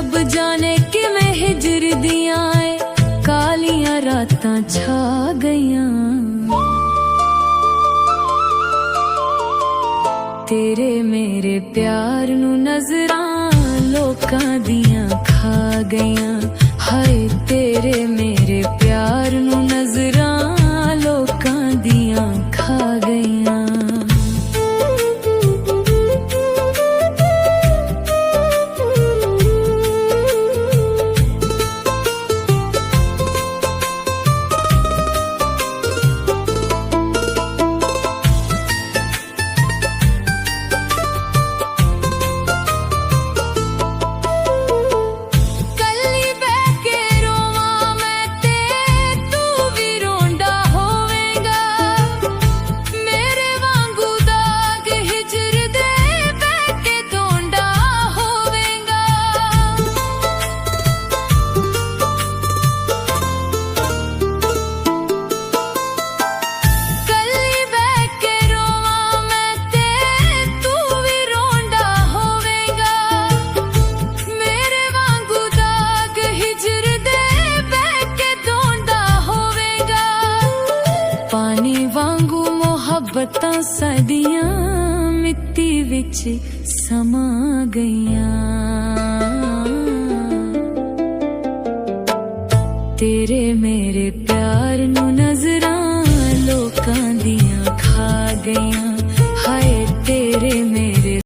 रब जाने किवें हिजर दियां कालियां रातां छा गईयां। तेरे मेरे प्यार नू नजरां लोकां दियां खा गईयां। हाय तेरे मेरे प्यार नू नजरां लोकां दियां खा गईयां। मोहब्बतां साडियां मिट्टी विच समा गईयां। तेरे मेरे प्यार